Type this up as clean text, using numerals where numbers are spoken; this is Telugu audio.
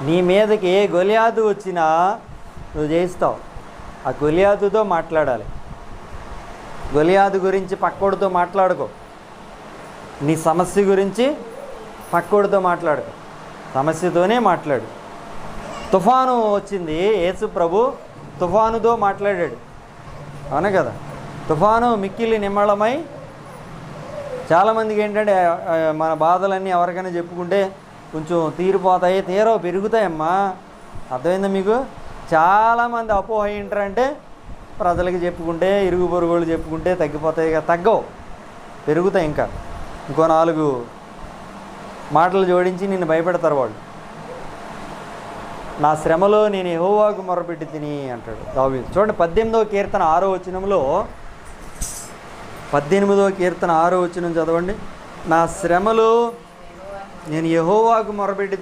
నీ మీదకి ఏ గొలియాతు వచ్చినా నువ్వు జయిస్తావు. ఆ గొలియాతుతో మాట్లాడాలి. గొలియాతు గురించి పక్కోడితో మాట్లాడుకో. నీ సమస్య గురించి పక్కోడితో మాట్లాడుకో, సమస్యతోనే మాట్లాడు. తుఫాను వచ్చింది, యేసు ప్రభు తుఫానుతో మాట్లాడాడు, అవునా కదా? తుఫాను మిక్కిలి నిమ్మళమై, చాలామందికి ఏంటంటే మన బాధలన్నీ ఎవరికైనా చెప్పుకుంటే కొంచెం తీరిపోతాయి, పెరుగుతాయమ్మా. అర్థమైందా మీకు? చాలామంది అపోహ ఏంటంటే ప్రజలకి చెప్పుకుంటే, ఇరుగు పొరుగులు చెప్పుకుంటే తగ్గిపోతాయి కదా. తగ్గవు, పెరుగుతాయి. ఇంకో 4 మాటలు జోడించి నిన్ను భయపెడతారు వాళ్ళు. నా శ్రమలో నేను యెహోవాకు మొరపెట్టి తిని అంటాడు దావీదు. చూడండి 18వ కీర్తన 6వ వచనంలో, 18వ కీర్తన 6వ వచనం చదవండి. నా శ్రమలో నేను యెహోవాకు మొరపెట్టి